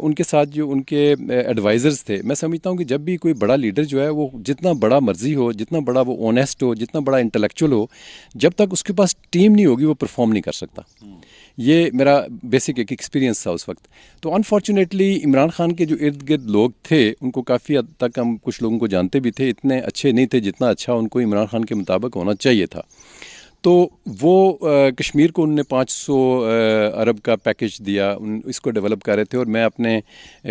ان کے ساتھ جو ان کے ایڈوائزرز تھے، میں سمجھتا ہوں کہ جب بھی کوئی بڑا لیڈر جو ہے وہ جتنا بڑا مرضی ہو، جتنا بڑا وہ اونیسٹ ہو، جتنا بڑا انٹلیکچوئل ہو، جب تک اس کے پاس ٹیم نہیں ہوگی وہ پرفارم نہیں کر سکتا. یہ میرا بیسک ایک ایکسپیرینس تھا اس وقت. تو انفارچونیٹلی عمران خان کے جو ارد گرد لوگ تھے ان کو کافی حد تک ہم کچھ لوگوں کو جانتے بھی تھے، اتنے اچھے نہیں تھے جتنا اچھا ان کو عمران خان کے مطابق ہونا چاہیے تھا. تو وہ کشمیر کو انہوں نے 500 ارب کا پیکج دیا، اس کو ڈیولپ کر رہے تھے. اور میں اپنے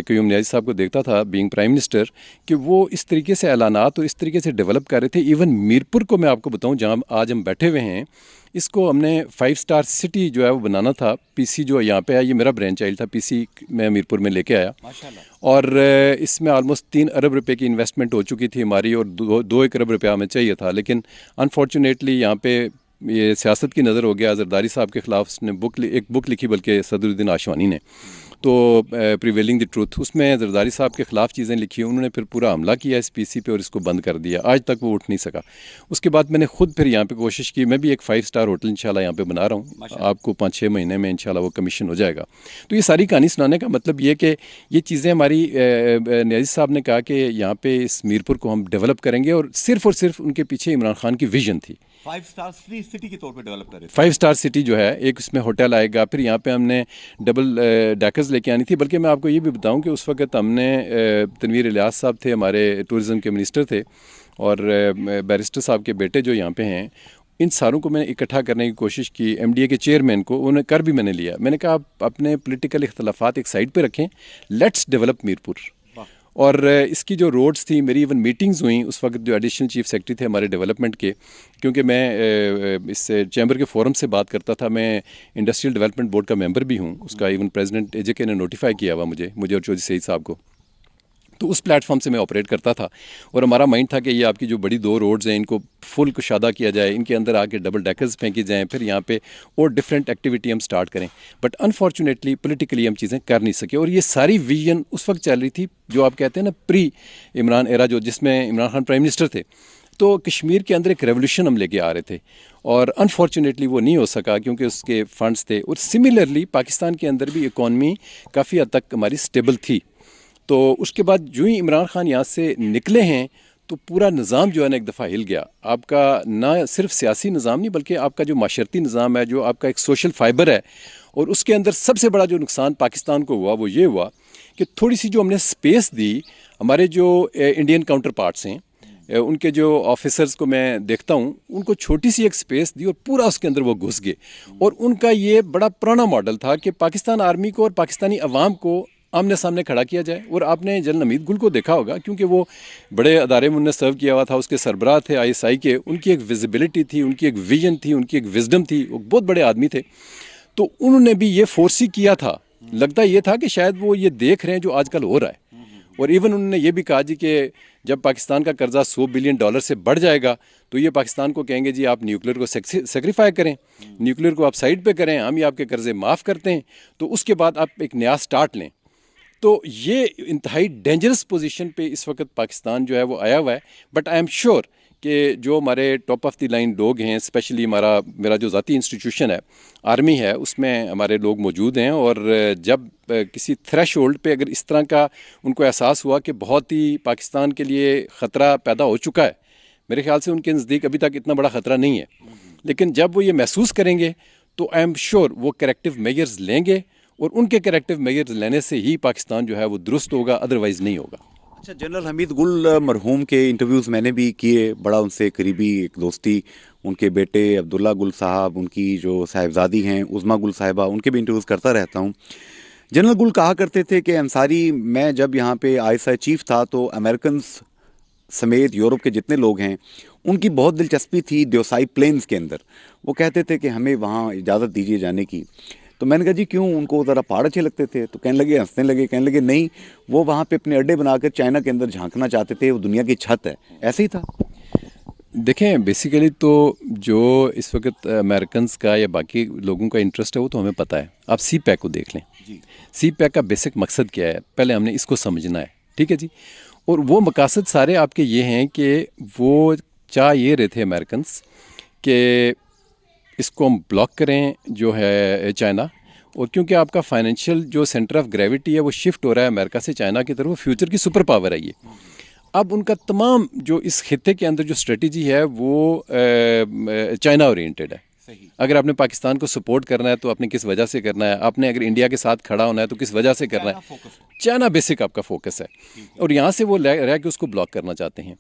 قیوم نیازی صاحب کو دیکھتا تھا بینگ پرائم منسٹر کہ وہ اس طریقے سے اعلانات اور اس طریقے سے ڈیولپ کر رہے تھے. ایون میرپور کو میں آپ کو بتاؤں جہاں آج ہم بیٹھے ہوئے ہیں، اس کو ہم نے 5 اسٹار سٹی جو ہے وہ بنانا تھا. پی سی جو یہاں پہ ہے یہ میرا برین چائلڈ تھا، پی سی میں میرپور میں لے کے آیا. اور اس میں آلموسٹ 3 ارب روپے کی انویسٹمنٹ ہو چکی تھی ہماری، اور 2 ارب روپیہ ہمیں چاہیے تھا. لیکن انفارچونیٹلی یہاں پہ یہ سیاست کی نظر ہو گیا. زرداری صاحب کے خلاف اس نے ایک بک لکھی، بلکہ صدر الدین آشوانی نے، تو پریویلنگ دی ٹروتھ، اس میں زرداری صاحب کے خلاف چیزیں لکھی. انہوں نے پھر پورا حملہ کیا اس پی سی پہ اور اس کو بند کر دیا. آج تک وہ اٹھ نہیں سکا. اس کے بعد میں نے خود پھر یہاں پہ کوشش کی. میں بھی ایک 5 اسٹار ہوٹل انشاءاللہ یہاں پہ بنا رہا ہوں. آپ کو 5-6 مہینے میں انشاءاللہ وہ کمیشن ہو جائے گا. تو یہ ساری کہانی سنانے کا مطلب یہ کہ یہ چیزیں ہماری نیازی صاحب نے کہا کہ یہاں پہ اس میرپور کو ہم ڈیولپ کریں گے، اور صرف ان کے پیچھے عمران خان کی ویژن تھی. 5 اسٹار سٹی کے طور پہ ڈیولپ کرے. 5 اسٹار سٹی جو ہے، ایک اس میں ہوٹل آئے گا. پھر یہاں پہ ہم نے ڈبل ڈیکرز لے کے آنی تھی. بلکہ میں آپ کو یہ بھی بتاؤں کہ اس وقت ہم نے تنویر الیاس صاحب تھے، ہمارے ٹورزم کے منسٹر تھے، اور بیرسٹر صاحب کے بیٹے جو یہاں پہ ہیں، ان ساروں کو میں نے اکٹھا کرنے کی کوشش کی. ایم ڈی اے کے چیئرمین کو انہیں کر بھی میں نے لیا. میں نے کہا آپ اپنے پولیٹیکل اختلافات ایک سائڈ پہ رکھیں، لیٹس ڈیولپ میرپور. اور اس کی جو روڈز تھیں، میری ایون میٹنگز ہوئیں اس وقت جو ایڈیشنل چیف سیکرٹری تھے ہمارے ڈیولپمنٹ کے، کیونکہ میں اس چیمبر کے فورم سے بات کرتا تھا. میں انڈسٹریل ڈیولپمنٹ بورڈ کا ممبر بھی ہوں. اس کا ایون پریزیڈنٹ اے جے کے نے نوٹیفائی کیا ہوا مجھے اور چودھری سعید صاحب کو. تو اس پلیٹ فارم سے میں آپریٹ کرتا تھا، اور ہمارا مائنڈ تھا کہ یہ آپ کی جو بڑی 2 روڈز ہیں ان کو فل کشادہ کیا جائے، ان کے اندر آ کے ڈبل ڈیکرز پھینکی جائیں، پھر یہاں پہ اور ڈفرینٹ ایکٹیویٹی ہم سٹارٹ کریں. بٹ انفارچونیٹلی پولیٹیکلی ہم چیزیں کر نہیں سکے. اور یہ ساری ویژن اس وقت چل رہی تھی جو آپ کہتے ہیں نا پری عمران ایرا، جس میں عمران خان پرائم منسٹر تھے. تو کشمیر کے اندر ایک ریولیوشن ہم لے کے آ رہے تھے، اور انفارچونیٹلی وہ نہیں ہو سکا کیونکہ اس کے فنڈز تھے. اور سملرلی پاکستان کے اندر بھی اکانومی کافی حد تک ہماری سٹیبل تھی. تو اس کے بعد جو ہی عمران خان یہاں سے نکلے ہیں تو پورا نظام جو ہے نا ایک دفعہ ہل گیا. آپ کا نہ صرف سیاسی نظام نہیں، بلکہ آپ کا جو معاشرتی نظام ہے، جو آپ کا ایک سوشل فائبر ہے. اور اس کے اندر سب سے بڑا جو نقصان پاکستان کو ہوا وہ یہ ہوا کہ تھوڑی سی جو ہم نے سپیس دی، ہمارے جو انڈین کاؤنٹر پارٹس ہیں، ان کے جو آفیسرز کو میں دیکھتا ہوں، ان کو چھوٹی سی ایک سپیس دی اور پورا اس کے اندر وہ گھس گئے. اور ان کا یہ بڑا پرانا ماڈل تھا کہ پاکستان آرمی کو اور پاکستانی عوام کو آمنے سامنے کھڑا کیا جائے. اور آپ نے جنرل حمید گل کو دیکھا ہوگا، کیونکہ وہ بڑے ادارے میں انہوں نے سرو کیا ہوا تھا، اس کے سربراہ تھے ISI کے. ان کی ایک ویزیبلٹی تھی، ان کی ایک ویژن تھی، ان کی ایک وزڈم تھی. وہ بہت بڑے آدمی تھے. تو انہوں نے بھی یہ فورس ہی کیا تھا. لگتا یہ تھا کہ شاید وہ یہ دیکھ رہے ہیں جو آج کل ہو رہا ہے. اور ایون انہوں نے یہ بھی کہا جی کہ جب پاکستان کا قرضہ $100 بلین سے بڑھ جائے گا تو یہ پاکستان کو کہیں گے جی آپ نیوکلیر کو سیکریفائی کریں، نیوکلیر کو آپ سائڈ پہ کریں، ہم یہ آپ کے قرضے معاف کرتے ہیں، تو اس کے بعد آپ ایک نیا سٹارٹ لیں. تو یہ انتہائی ڈینجرس پوزیشن پہ اس وقت پاکستان جو ہے وہ آیا ہوا ہے. بٹ آئی ایم شیور کہ جو ہمارے ٹاپ آف دی لائن لوگ ہیں، اسپیشلی میرا جو ذاتی انسٹیٹیوشن ہے آرمی ہے، اس میں ہمارے لوگ موجود ہیں. اور جب کسی تھریش ہولڈ پہ اگر اس طرح کا ان کو احساس ہوا کہ بہت ہی پاکستان کے لیے خطرہ پیدا ہو چکا ہے، میرے خیال سے ان کے نزدیک ابھی تک اتنا بڑا خطرہ نہیں ہے، لیکن جب وہ یہ محسوس کریں گے تو آئی ایم شیور وہ کریکٹیو میجرز لیں گے. اور ان کے کریکٹیو میجرز لینے سے ہی پاکستان جو ہے وہ درست ہوگا، ادروائز نہیں ہوگا. اچھا، جنرل حمید گل مرحوم کے انٹرویوز میں نے بھی کیے، بڑا ان سے قریبی ایک دوستی. ان کے بیٹے عبداللہ گل صاحب، ان کی جو صاحبزادی ہیں عظمیٰ گل صاحبہ، ان کے بھی انٹرویوز کرتا رہتا ہوں. جنرل گل کہا کرتے تھے کہ انصاری، میں جب یہاں پہ ISI چیف تھا تو امریکنز سمیت یورپ کے جتنے لوگ ہیں ان کی بہت دلچسپی تھی دیوسائی پلینز کے اندر. وہ کہتے تھے کہ ہمیں وہاں اجازت دیجیے جانے کی. تو میں نے کہا جی کیوں؟ ان کو ذرا پہاڑ اچھے لگتے تھے؟ تو کہنے لگے، ہنسنے لگے، کہنے لگے نہیں، وہ وہاں پہ اپنے اڈے بنا کر چائنا کے اندر جھانکنا چاہتے تھے، وہ دنیا کی چھت ہے. ایسے ہی تھا. دیکھیں بیسیکلی تو جو اس وقت امریکنز کا یا باقی لوگوں کا انٹرسٹ ہے وہ تو ہمیں پتہ ہے. آپ سی پیک کو دیکھ لیں. سی پیک کا بیسک مقصد کیا ہے، پہلے ہم نے اس کو سمجھنا ہے. ٹھیک ہے جی. اور وہ مقاصد سارے آپ کے یہ ہیں کہ وہ چاہ یہ رہے تھے امریکنز کہ اس کو ہم بلاک کریں جو ہے چائنا، اور کیونکہ آپ کا فائنینشیل جو سینٹر آف گریوٹی ہے وہ شفٹ ہو رہا ہے امریکہ سے چائنا کی طرف، وہ فیوچر کی سپر پاور ہے یہ۔ اب ان کا تمام جو اس خطے کے اندر جو اسٹریٹجی ہے وہ چائنا اورینٹیڈ ہے۔ اگر آپ نے پاکستان کو سپورٹ کرنا ہے تو آپ نے کس وجہ سے کرنا ہے، آپ نے اگر انڈیا کے ساتھ کھڑا ہونا ہے تو کس وجہ سے کرنا ہے، چائنا بیسک آپ کا فوکس ہے، اور یہاں سے وہ رہ کے اس کو بلاک کرنا چاہتے ہیں۔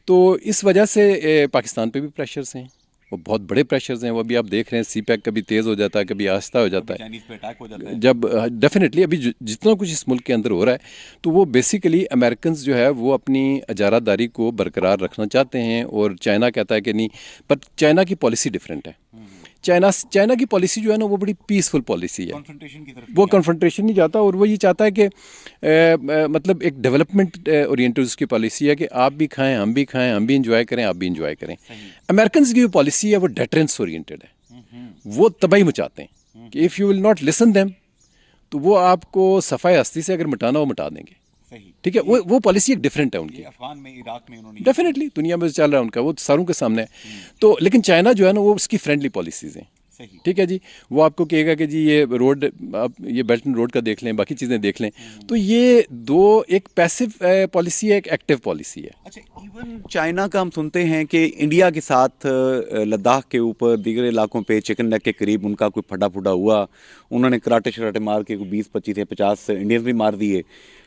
تو اس وجہ سے پاکستان پہ بھی پریشرز ہیں، وہ بہت بڑے پریشرز ہیں، وہ ابھی آپ دیکھ رہے ہیں سی پیک کبھی تیز ہو جاتا ہے کبھی آہستہ ہو جاتا ہے، جب ڈیفینیٹلی ابھی جتنا کچھ اس ملک کے اندر ہو رہا ہے تو وہ بیسیکلی امریکنز جو ہے وہ اپنی اجارہ داری کو برقرار رکھنا چاہتے ہیں، اور چائنا کہتا ہے کہ نہیں، پر چائنا کی پالیسی ڈفرینٹ ہے۔ چائنا کی پالیسی جو ہے نا وہ بڑی پیسفل پالیسی ہے، وہ کنفرنٹریشن نہیں چاہتا، اور وہ یہ چاہتا ہے کہ مطلب ایک ڈیولپمنٹ اورینٹڈ اس کی پالیسی ہے کہ آپ بھی کھائیں ہم بھی کھائیں، ہم بھی انجوائے کریں آپ بھی انجوائے کریں۔ امریکنز کی جو پالیسی ہے وہ ڈیٹرنس اورینٹڈ ہے، وہ تباہی مچاتے ہیں کہ if you will not listen them تو وہ آپ کو صفحہ ہستی سے اگر مٹانا وہ مٹا دیں گے، ٹھیک ہے، وہ پالیسی ایک ڈفرینٹ ہے ان کی، افغان میں، عراق میں انہوں نے ڈیفینیٹلی دنیا میں چل رہا ہے ان کا، وہ ساروں کے سامنے ہے۔ تو لیکن چائنا جو ہے نا وہ اس کی فرینڈلی پالیسیز ہیں، ٹھیک ہے جی، وہ آپ کو کہے گا کہ جی یہ روڈ آپ یہ بیلٹ اینڈ روڈ کا دیکھ لیں، باقی چیزیں دیکھ لیں، تو یہ دو ایک پیسو پالیسی ہے، ایک ایکٹیو پالیسی ہے۔ اچھا، ایون چائنا کا ہم سنتے ہیں کہ انڈیا کے ساتھ لداخ کے اوپر دیگر علاقوں پہ چکن نیک کے قریب ان کا کوئی پھٹا پھٹا ہوا، انہوں نے کراٹے شراٹے مار کے 20-25 یا 50 انڈینز بھی مار دیے،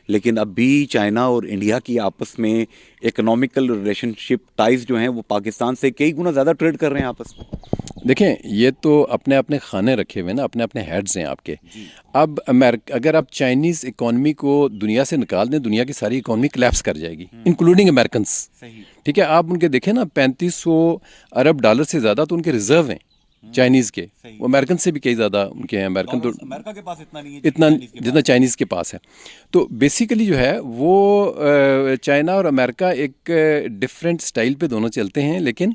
لیکن اب بھی چائنا اور انڈیا کی آپس میں اکنامیکل ریلیشن شپ ٹائز جو ہیں وہ پاکستان سے کئی گنا زیادہ ٹریڈ کر رہے ہیں آپس میں۔ دیکھیں یہ تو اپنے اپنے خانے رکھے ہوئے نا، اپنے اپنے ہیڈز ہیں آپ کے۔ اب اگر آپ چائنیز اکانومی کو دنیا سے نکال دیں، دنیا کی ساری اکانومی کلیپس کر جائے گی، انکلوڈنگ امریکنس، ٹھیک ہے۔ آپ ان کے دیکھیں نا 3500 ارب ڈالر سے زیادہ تو ان کے ریزرو ہیں چائنیز کے، وہ امریکن سے بھی کئی زیادہ ان کے ہیں، امریکن تو امریکہ کے پاس اتنا نہیں ہے اتنا جتنا چائنیز کے پاس ہے۔ تو بیسیکلی جو ہے وہ چائنا اور امریکہ ایک ڈفرینٹ سٹائل پہ دونوں چلتے ہیں، لیکن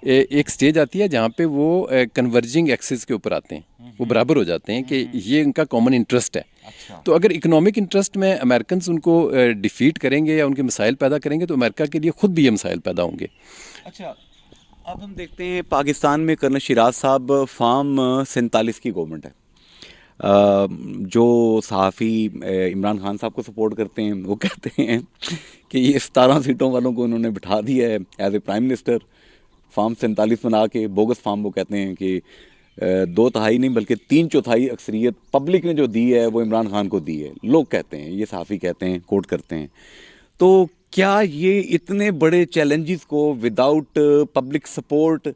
ایک سٹیج آتی ہے جہاں پہ وہ کنورجنگ ایکسس کے اوپر آتے ہیں، وہ برابر ہو جاتے ہیں کہ یہ ان کا کامن انٹرسٹ ہے۔ تو اگر اکنامک انٹرسٹ میں امریکنز ان کو ڈیفیٹ کریں گے یا ان کے مسائل پیدا کریں گے تو امریکہ کے لیے خود بھی یہ مسائل پیدا ہوں گے۔ اچھا، اب ہم دیکھتے ہیں پاکستان میں کرنل شیراز صاحب فارم 47 کی گورنمنٹ ہے، جو صحافی عمران خان صاحب کو سپورٹ کرتے ہیں وہ کہتے ہیں کہ یہ 17 سیٹوں والوں کو انہوں نے بٹھا دیا ہے as a prime minister, form 47 بنا کے، بوگس فارم وہ کہتے ہیں کہ 2/3 نہیں بلکہ 3/4 اکثریت پبلک نے جو دی ہے وہ عمران خان کو دی ہے، لوگ کہتے ہیں، یہ صحافی کہتے ہیں، کوٹ کرتے ہیں۔ تو کیا یہ اتنے بڑے چیلنجز کو وداؤٹ پبلک سپورٹ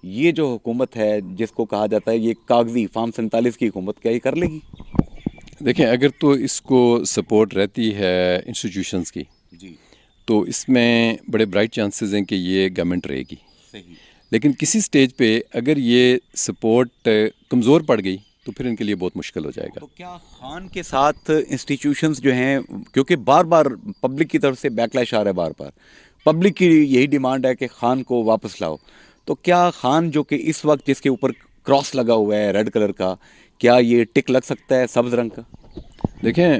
یہ جو حکومت ہے جس کو کہا جاتا ہے یہ کاغذی فارم 47 کی حکومت، کیا یہ کر لے گی؟ دیکھیں اگر تو اس کو سپورٹ رہتی ہے انسٹیٹیوشنز کی جی، تو اس میں بڑے برائٹ چانسز ہیں کہ یہ گورنمنٹ رہے گی، صحیح۔ لیکن کسی سٹیج پہ اگر یہ سپورٹ کمزور پڑ گئی تو پھر ان کے لیے بہت مشکل ہو جائے گا۔ تو کیا خان کے ساتھ انسٹیٹیوشنز جو ہیں، کیونکہ بار بار پبلک کی طرف سے بیکلیش آ رہا ہے، بار بار پبلک کی یہی ڈیمانڈ ہے کہ خان کو واپس لاؤ، تو کیا خان جو کہ اس وقت جس کے اوپر کراس لگا ہوا ہے ریڈ کلر کا، کیا یہ ٹک لگ سکتا ہے سبز رنگ کا؟ دیکھیں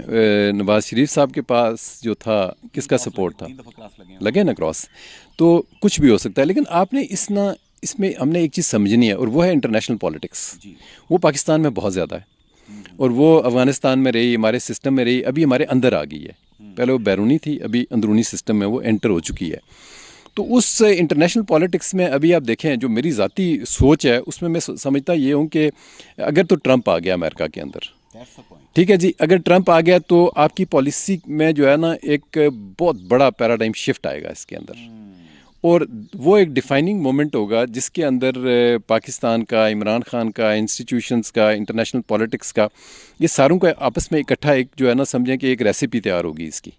نواز شریف صاحب کے پاس جو تھا کس کا سپورٹ تھا، 3 دفعہ کراس لگے ہیں، لگے نا کراس، تو کچھ بھی ہو سکتا ہے، لیکن آپ نے اس میں ہم نے ایک چیز سمجھنی ہے اور وہ ہے انٹرنیشنل پالیٹکس۔ وہ پاکستان میں بہت زیادہ ہے اور وہ افغانستان میں رہی، ہمارے سسٹم میں رہی، ابھی ہمارے اندر آ گئی ہے، پہلے وہ بیرونی تھی، ابھی اندرونی سسٹم میں وہ انٹر ہو چکی ہے۔ تو اس انٹرنیشنل پالیٹکس میں ابھی آپ دیکھیں، جو میری ذاتی سوچ ہے اس میں سمجھتا یہ ہوں کہ اگر تو ٹرمپ آ گیا امریکہ کے اندر، ٹھیک ہے جی، اگر ٹرمپ آ گیا تو آپ کی پالیسی میں جو ہے نا ایک بہت بڑا پیراڈائم شفٹ آئے گا اس کے اندر، اور وہ ایک ڈیفائننگ مومنٹ ہوگا جس کے اندر پاکستان کا، عمران خان کا، انسٹیٹیوشنز کا، انٹرنیشنل پالیٹکس کا، یہ ساروں کا آپس میں اکٹھا ایک جو ہے نا سمجھیں کہ ایک ریسیپی تیار ہوگی اس کی۔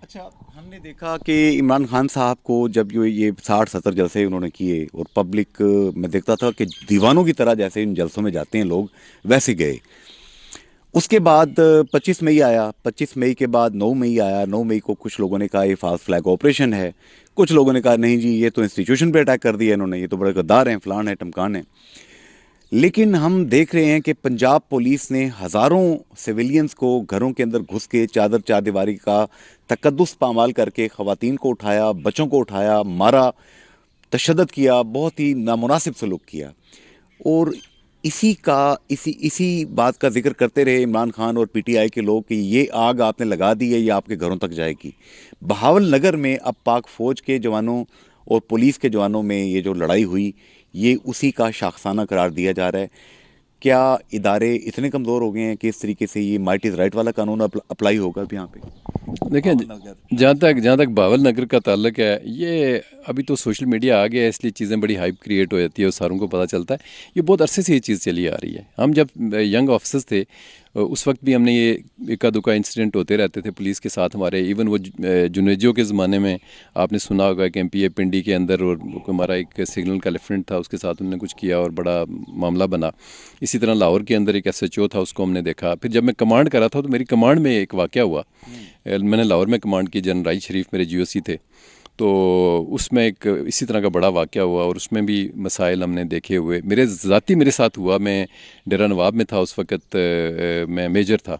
اچھا، ہم نے دیکھا کہ عمران خان صاحب کو جب یہ 60-70 جلسے انہوں نے کیے اور پبلک میں دیکھتا تھا کہ دیوانوں کی طرح جیسے ان جلسوں میں جاتے ہیں لوگ ویسے گئے، اس کے بعد 25 مئی آیا، 25 مئی کے بعد 9 مئی آیا، 9 مئی کو کچھ لوگوں نے کہا یہ فالس فلیگ آپریشن ہے، کچھ لوگوں نے کہا نہیں جی یہ تو انسٹیٹیوشن پہ اٹیک کر دیا انہوں نے، یہ تو بڑے غدار ہیں، فلان ہیں، ٹمکان ہیں۔ لیکن ہم دیکھ رہے ہیں کہ پنجاب پولیس نے ہزاروں سویلینز کو گھروں کے اندر گھس کے چار دیواری کا تقدس پامال کر کے خواتین کو اٹھایا، بچوں کو اٹھایا، مارا، تشدد کیا، بہت ہی نامناسب سلوک کیا، اور اسی بات کا ذکر کرتے رہے عمران خان اور پی ٹی آئی کے لوگ کہ یہ آگ آپ نے لگا دی ہے، یہ آپ کے گھروں تک جائے گی. بہاول نگر میں اب پاک فوج کے جوانوں اور پولیس کے جوانوں میں یہ جو لڑائی ہوئی، یہ اسی کا شاخسانہ قرار دیا جا رہا ہے. کیا ادارے اتنے کمزور ہو گئے ہیں کہ اس طریقے سے یہ مائٹ از رائٹ والا قانون اپلائی ہوگا اب یہاں پہ؟ دیکھیں، جہاں تک بہاول نگر کا تعلق ہے، یہ ابھی تو سوشل میڈیا آ گیا ہے، اس لیے چیزیں بڑی ہائپ کریٹ ہو جاتی ہے اور ساروں کو پتہ چلتا ہے. یہ بہت عرصے سے یہ چیز چلی آ رہی ہے. ہم جب ینگ آفیسرز تھے اس وقت بھی ہم نے یہ اکا دکا انسیڈنٹ ہوتے رہتے تھے پولیس کے ساتھ ہمارے. ایون وہ جنیجو کے زمانے میں آپ نے سنا ہوگا کہ MP پنڈی کے اندر، اور ہمارا ایک سگنل کا لیفٹنٹ تھا، اس کے ساتھ انہوں نے کچھ کیا اور بڑا معاملہ بنا. اسی طرح لاہور کے اندر ایک SHO تھا، اس کو ہم نے دیکھا. پھر جب میں کمانڈ کرا تھا تو میری کمانڈ میں ایک واقعہ ہوا. میں نے لاہور میں کمانڈ کی، جنرل رائی شریف میرے GOC تھے. تو اس میں ایک اسی طرح کا بڑا واقعہ ہوا اور اس میں بھی مسائل ہم نے دیکھے ہوئے. میرے ساتھ ہوا. میں ڈیرہ نواب میں تھا اس وقت، میں میجر تھا.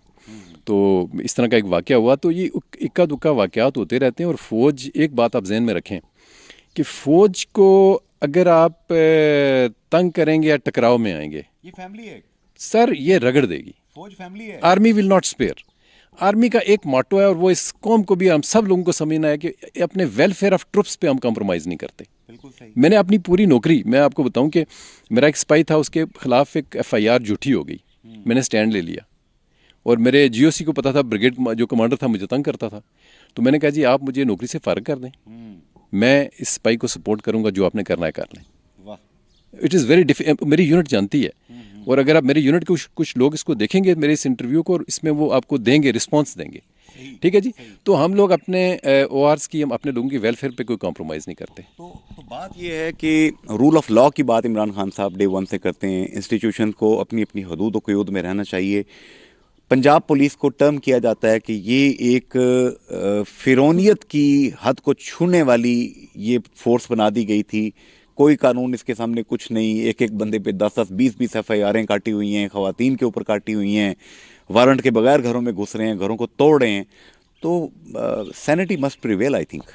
تو اس طرح کا ایک واقعہ ہوا. تو یہ اکا دکا واقعات ہوتے رہتے ہیں. اور فوج، ایک بات آپ ذہن میں رکھیں کہ فوج کو اگر آپ تنگ کریں گے یا ٹکراؤ میں آئیں گے، یہ فیملی ہے سر، یہ رگڑ دے گی. فوج، فیملی ہے. Army will not spare. Army کا ایک موٹو ہے، اور وہ اس قوم کو بھی، ہم سب لوگوں کو سمجھنا ہے کہ اپنے ویلفیئر آف ٹروپس پہ ہم کمپرومائز نہیں کرتے. بالکل صحیح. میں نے اپنی پوری نوکری، میں آپ کو بتاؤں کہ میرا ایک سپاہی تھا، اس کے خلاف ایک FIR جھوٹی ہو گئی. میں نے سٹینڈ لے لیا اور میرے GOC کو پتا تھا، بریگیڈ جو کمانڈر تھا مجھے تنگ کرتا تھا. تو میں نے کہا جی آپ مجھے نوکری سے فارغ کر دیں، میں اس سپاہی کو سپورٹ کروں گا، جو آپ نے کرنا ہے کر لیں. اٹ از ویری میری یونٹ جانتی ہے. اور اگر آپ میری یونٹ کے کچھ لوگ اس کو دیکھیں گے میرے اس انٹرویو کو، اور اس میں وہ آپ کو دیں گے، رسپانس دیں گے. ٹھیک ہے جی. تو ہم لوگ اپنے ORs کی، ہم اپنے لوگوں کی ویلفیئر پہ کوئی کمپرومائز نہیں کرتے. تو بات یہ ہے کہ رول آف لاء کی بات عمران خان صاحب ڈے ون سے کرتے ہیں. انسٹیٹیوشن کو اپنی اپنی حدود و قیود میں رہنا چاہیے. پنجاب پولیس کو ٹرم کیا جاتا ہے کہ یہ ایک فرونیت کی حد کو چھونے والی یہ فورس بنا دی گئی تھی. کوئی قانون اس کے سامنے کچھ نہیں. ایک ایک بندے پہ 10 20 FIRیں کاٹی ہوئی ہیں، خواتین کے اوپر کاٹی ہوئی ہیں، وارنٹ کے بغیر گھروں میں گھس رہے ہیں، گھروں کو توڑ رہے ہیں. تو centi must prevail I think.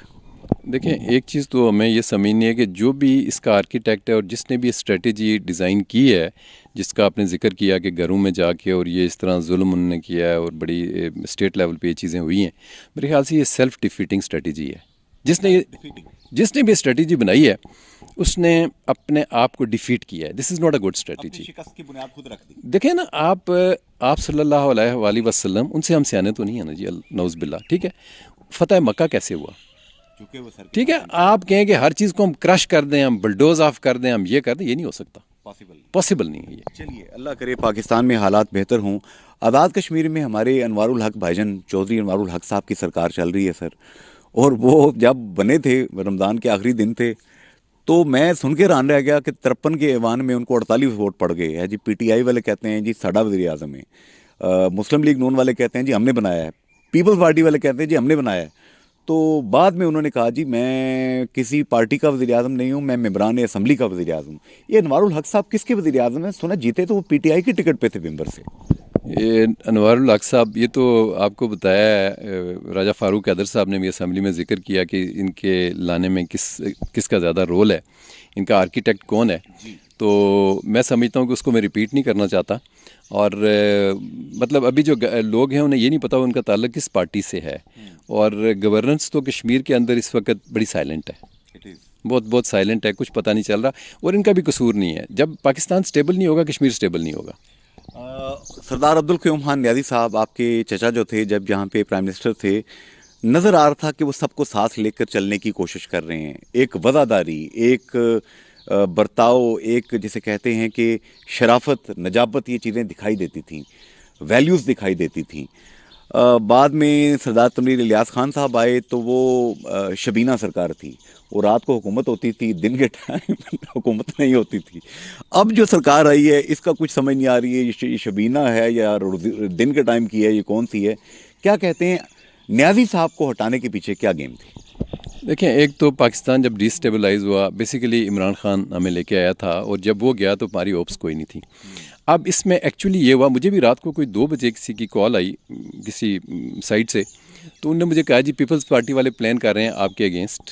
دیکھیں، ایک چیز تو ہمیں یہ سمجھنی ہے کہ جو بھی اس کا آرکیٹیکٹ ہے اور جس نے بھی اسٹریٹجی ڈیزائن کی ہے، جس کا آپ نے ذکر کیا کہ گھروں میں جا کے اور یہ اس طرح ظلم انہوں نے کیا ہے اور بڑی اسٹیٹ لیول پہ یہ چیزیں ہوئی ہیں، میرے خیال سے یہ سیلف ڈیفیٹنگ اسٹریٹجی ہے. جس نے بھی اسٹریٹجی بنائی ہے اس نے اپنے آپ کو ڈیفیٹ کیا ہے. This is not a good strategy. شکست کی بنیاد خود رکھ دی. دیکھیں نا، آپ صلی اللہ علیہ وآلہ وسلم، ان سے ہم سیانے تو نہیں ہیں نا جی، نعوذ باللہ. ٹھیک ہے، فتح مکہ کیسے ہوا؟ ٹھیک ہے، آپ کہیں کہ ہر چیز کو ہم کرش کر دیں، ہم بلڈوز آف کر دیں، ہم یہ کر دیں، یہ نہیں ہو سکتا. پاسبل نہیں ہے یہ. چلیے، اللہ کرے پاکستان میں حالات بہتر ہوں. آزاد کشمیر میں ہمارے انوار الحق بھائی جان، چودھری انوار الحق صاحب کی سرکار چل رہی ہے سر. اور وہ جب بنے تھے، رمضان کے آخری دن تھے، تو میں سن کے حیران رہ گیا کہ 53 کے ایوان میں ان کو 48 ووٹ پڑ گئے ہیں جی. PTI والے کہتے ہیں جی ساڈا وزیر اعظم ہے، مسلم لیگ نون والے کہتے ہیں جی ہم نے بنایا ہے، پیپلز پارٹی والے کہتے ہیں جی ہم نے بنایا ہے. تو بعد میں انہوں نے کہا جی میں کسی پارٹی کا وزیر اعظم نہیں ہوں، میں ممبران اسمبلی کا وزیر اعظم ہوں. یہ انوار الحق صاحب کس کے وزیر اعظم ہیں؟ سنا جیتے تو وہ PTI کی ٹکٹ پہ تھے ممبر سے. یہ انوار الحق صاحب، یہ تو آپ کو بتایا ہے، راجہ فاروق حیدر صاحب نے بھی اسمبلی میں ذکر کیا کہ ان کے لانے میں کس کا زیادہ رول ہے، ان کا آرکیٹیکٹ کون ہے. تو میں سمجھتا ہوں کہ اس کو میں ریپیٹ نہیں کرنا چاہتا. اور مطلب ابھی جو لوگ ہیں انہیں یہ نہیں پتا ان کا تعلق کس پارٹی سے ہے. اور گورننس تو کشمیر کے اندر اس وقت بڑی سائلنٹ ہے، بہت سائلنٹ ہے، کچھ پتہ نہیں چل رہا. اور ان کا بھی قصور نہیں ہے. جب پاکستان سٹیبل نہیں ہوگا، کشمیر سٹیبل نہیں ہوگا. سردار عبدالقیوم خان نیازی صاحب، آپ کے چچا جو تھے، جب یہاں پہ پرائم منسٹر تھے، نظر آ رہا تھا کہ وہ سب کو ساتھ لے کر چلنے کی کوشش کر رہے ہیں. ایک وفاداری، ایک برتاؤ، ایک جسے کہتے ہیں کہ شرافت، نجابت، یہ چیزیں دکھائی دیتی تھیں، ویلیوز دکھائی دیتی تھیں. بعد میں سردار تنویر الیاس خان صاحب آئے تو وہ شبینہ سرکار تھی، اور رات کو حکومت ہوتی تھی، دن کے ٹائم حکومت نہیں ہوتی تھی. اب جو سرکار آئی ہے اس کا کچھ سمجھ نہیں آ رہی ہے، یہ شبینہ ہے یا دن کے ٹائم کی ہے، یہ کون سی ہے؟ کیا کہتے ہیں، نیازی صاحب کو ہٹانے کے پیچھے کیا گیم تھی؟ دیکھیں، ایک تو پاکستان جب ڈی اسٹیبلائز ہوا، بیسیکلی عمران خان ہمیں لے کے آیا تھا، اور جب وہ گیا تو ہماری ہوپس کوئی نہیں تھی. اب اس میں ایکچولی یہ ہوا، مجھے بھی رات کو کوئی 2 بجے کسی کی کال آئی کسی سائٹ سے، تو انہوں نے مجھے کہا جی پیپلز پارٹی والے پلان کر رہے ہیں آپ کے اگینسٹ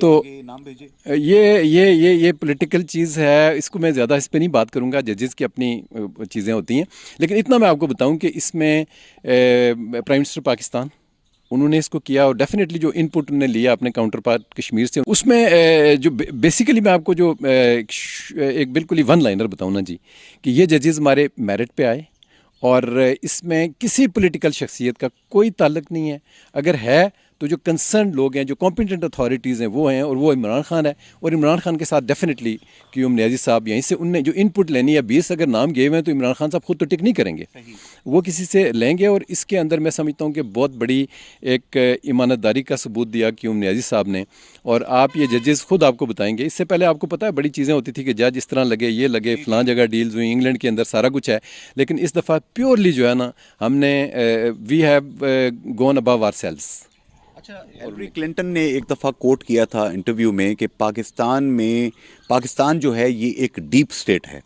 تو یہ پولیٹیکل چیز ہے، اس کو میں زیادہ اس پہ نہیں بات کروں گا، ججز کی اپنی چیزیں ہوتی ہیں، لیکن اتنا میں آپ کو بتاؤں کہ اس میں پرائم منسٹر پاکستان انہوں نے اس کو کیا، اور ڈیفینیٹلی جو ان پٹ انہوں نے لیا اپنے کاؤنٹر پارٹ کشمیر سے، اس میں جو بیسیکلی میں آپ کو جو ایک بالکل ہی ون لائنر بتاؤں نا جی، کہ یہ ججز ہمارے میرٹ پہ آئے، اور اس میں کسی پولیٹیکل شخصیت کا کوئی تعلق نہیں ہے، اگر ہے تو جو کنسرن لوگ ہیں، جو کمپیٹنٹ اتھارٹیز ہیں وہ ہیں، اور وہ عمران خان ہے، اور عمران خان کے ساتھ ڈیفینیٹلی قیوم نیازی صاحب یہیں سے ان نے جو ان پٹ لینی ہے، 20 اگر نام گئے ہوئے ہیں تو عمران خان صاحب خود تو ٹک نہیں کریں گے، وہ کسی سے لیں گے، اور اس کے اندر میں سمجھتا ہوں کہ بہت بڑی ایک امانت داری کا ثبوت دیا قیوم نیازی صاحب نے، اور آپ یہ ججز خود آپ کو بتائیں گے، اس سے پہلے آپ کو پتہ ہے بڑی چیزیں ہوتی تھی کہ جج اس طرح لگے، یہ لگے، فلاں جگہ ڈیلز ہوئی، انگلینڈ کے اندر سارا کچھ ہے، لیکن اس دفعہ پیورلی جو ہے نا ہم نے we have gone above ourselves. اچھا، ہلری کلنٹن نے ایک دفعہ کوٹ کیا تھا انٹرویو میں کہ پاکستان جو ہے یہ ایک ڈیپ سٹیٹ ہے،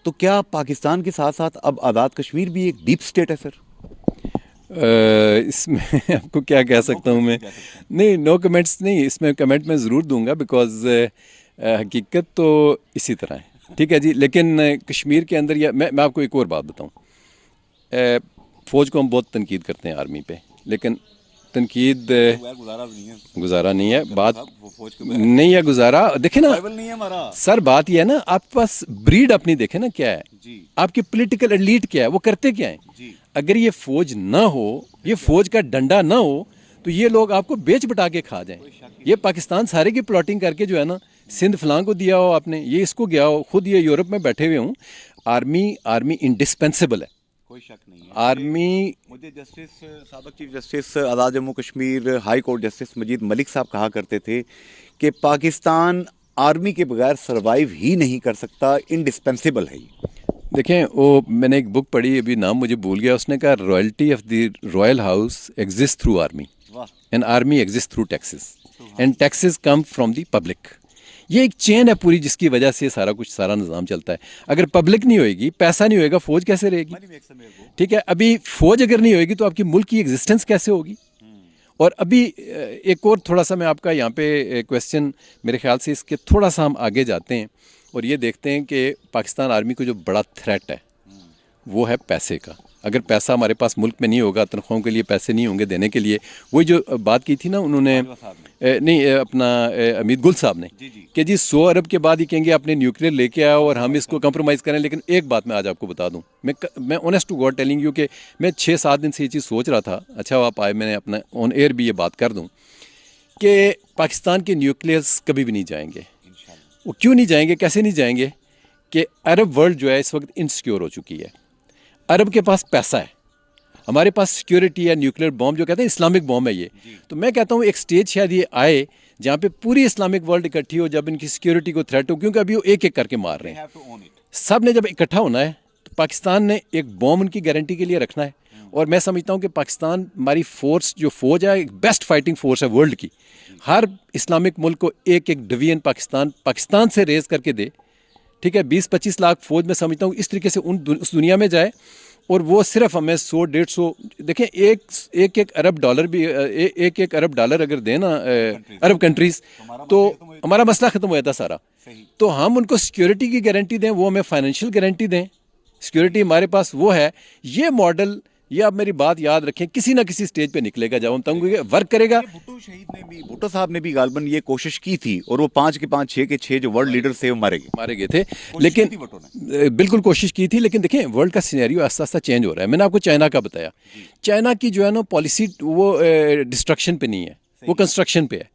تو کیا پاکستان کے ساتھ ساتھ اب آزاد کشمیر بھی ایک ڈیپ سٹیٹ ہے سر؟ اس میں آپ کو کیا کہہ سکتا ہوں میں، نہیں نو کمنٹس نہیں، اس میں کمنٹ میں ضرور دوں گا، بیکاز حقیقت تو اسی طرح ہے، ٹھیک ہے جی، لیکن کشمیر کے اندر میں آپ کو ایک اور بات بتاؤں، فوج کو ہم بہت تنقید کرتے ہیں آرمی پہ، لیکن تنقید گزارا نہیں ہے، بات نہیں ہے گزارا، دیکھیں نا سر، بات یہ ہے نا، آپ کے پاس بریڈ اپنی دیکھیں نا کیا ہے، آپ کی پولیٹیکل ایلیٹ کیا ہے، وہ کرتے کیا ہیں، اگر یہ فوج نہ ہو، یہ فوج کا ڈنڈا نہ ہو، تو یہ لوگ آپ کو بیچ بٹا کے کھا جائیں، یہ پاکستان سارے کی پلاٹنگ کر کے جو ہے نا سندھ فلاں کو دیا ہو آپ نے، یہ اس کو گیا ہو، خود یہ یورپ میں بیٹھے ہوئے ہوں، آرمی انڈسپینسیبل ہے، کوئی شک نہیں ہے، آرمی۔ مجھے سابق chief justice Azad Jammu Kashmir high court justice Majid Malik صاحب کہا کرتے تھے کہ پاکستان آرمی کے بغیر سروائیو ہی نہیں کر سکتا، انڈسپینسیبل ہے یہ۔ دیکھیں، وہ میں نے ایک بک پڑھی، ابھی نام مجھے بھول گیا، اس نے کہا royalty of the Royal house exist through army and army exist through taxes and taxes come from the public. یہ ایک چین ہے پوری، جس کی وجہ سے سارا نظام چلتا ہے، اگر پبلک نہیں ہوئے گی، پیسہ نہیں ہوئے گا، فوج کیسے رہے گی؟ ٹھیک ہے، ابھی فوج اگر نہیں ہوئے گی تو آپ کی ملک کی ایگزسٹنس کیسے ہوگی؟ اور ابھی ایک اور تھوڑا سا میں آپ کا یہاں پہ کویسچن، میرے خیال سے اس کے تھوڑا سا ہم آگے جاتے ہیں اور یہ دیکھتے ہیں کہ پاکستان آرمی کو جو بڑا تھریٹ ہے وہ ہے پیسے کا۔ اگر پیسہ ہمارے پاس ملک میں نہیں ہوگا، تنخواہوں کے لیے پیسے نہیں ہوں گے دینے کے لیے، وہی جو بات کی تھی نا انہوں نے، نہیں اپنا امید گل صاحب نے، کہ جی 100 ارب کے بعد ہی کہیں گے اپنے نیوکلیر لے کے آؤ اور ہم اس کو کمپرومائز کریں، لیکن ایک بات میں آج آپ کو بتا دوں، میں honest to God telling you کہ میں 6-7 دن سے یہ چیز سوچ رہا تھا، اچھا آپ آئے، میں نے اپنا آن ایئر بھی یہ بات کر دوں کہ پاکستان کے نیوکلیئرز کبھی بھی نہیں جائیں گے۔ وہ کیوں نہیں جائیں گے، کیسے نہیں جائیں گے؟ کہ عرب ورلڈ جو ہے اس وقت انسیکیور ہو چکی ہے، عرب کے پاس پیسہ ہے، ہمارے پاس سیکیورٹی ہے، نیوکلیر بوم جو کہتے ہیں اسلامک بوم ہے یہ، تو میں کہتا ہوں ایک سٹیج شاید یہ آئے جہاں پہ پوری اسلامک ورلڈ اکٹھی ہو، جب ان کی سیکیورٹی کو تھریٹ ہو، کیونکہ ابھی وہ ایک ایک کر کے مار رہے ہیں، سب نے جب اکٹھا ہونا ہے تو پاکستان نے ایک بوم ان کی گارنٹی کے لیے رکھنا ہے، اور میں سمجھتا ہوں کہ پاکستان، ہماری فورس جو فوج ہے، ایک بیسٹ فائٹنگ فورس ہے ورلڈ کی، ہر اسلامک ملک کو ایک ایک ڈویژن پاکستان سے ریز کر کے دے، ٹھیک ہے، 20-25 لاکھ فوج میں سمجھتا ہوں اس طریقے سے اس دنیا میں جائے، اور وہ صرف ہمیں 100-150، دیکھیں ایک ارب ڈالر بھی، ایک ارب ڈالر اگر دیں نا عرب کنٹریز، تو ہمارا مسئلہ ختم ہو جاتا سارا، تو ہم ان کو سیکیورٹی کی گارنٹی دیں، وہ ہمیں فائنینشیل گارنٹی دیں، سیکیورٹی ہمارے پاس وہ ہے، یہ ماڈل، یہ آپ میری بات یاد رکھیں، کسی نہ کسی سٹیج پہ نکلے گا، جب ہم تنگ ہوئے ورک کرے گا۔ بھٹو صاحب نے بھی غالباً یہ کوشش کی تھی، اور وہ 5 کے 5، 6 کے 6 جو ورلڈ لیڈر تھے وہ مارے گئے تھے، لیکن بالکل کوشش کی تھی، لیکن دیکھیں ورلڈ کا سینیریو آہستہ آہستہ چینج ہو رہا ہے۔ میں نے آپ کو چائنا کا بتایا، چائنا کی جو ہے نا پالیسی وہ ڈسٹرکشن پہ نہیں ہے، وہ کنسٹرکشن پہ ہے،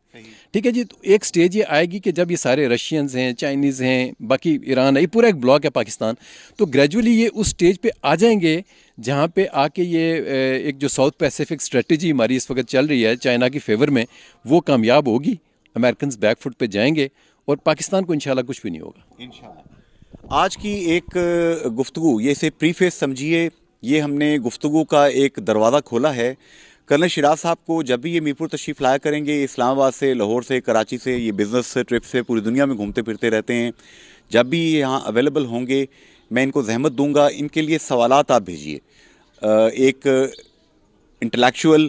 ٹھیک ہے جی، تو ایک سٹیج یہ آئے گی کہ جب یہ سارے رشینز ہیں، چائنیز ہیں، باقی ایران ہے، یہ پورا ایک بلاک ہے پاکستان، تو گریجولی یہ اس سٹیج پہ آ جائیں گے جہاں پہ آ کے یہ ایک جو ساؤتھ پیسیفک اسٹریٹجی ہماری اس وقت چل رہی ہے چائنا کی فیور میں، وہ کامیاب ہوگی، امریکنز بیک فٹ پہ جائیں گے، اور پاکستان کو انشاءاللہ کچھ بھی نہیں ہوگا انشاءاللہ۔ آج کی ایک گفتگو، یہ اسے پریفیس سمجھیے، یہ ہم نے گفتگو کا ایک دروازہ کھولا ہے۔ کرنل شیراز صاحب کو جب بھی یہ میرپور تشریف لایا کریں گے، اسلام آباد سے، لاہور سے، کراچی سے، یہ بزنس ٹرپ سے پوری دنیا میں گھومتے پھرتے رہتے ہیں، جب بھی یہ یہاں اویلیبل ہوں گے میں ان کو زحمت دوں گا، ان کے لیے سوالات آپ بھیجیے، ایک انٹلیکچوئل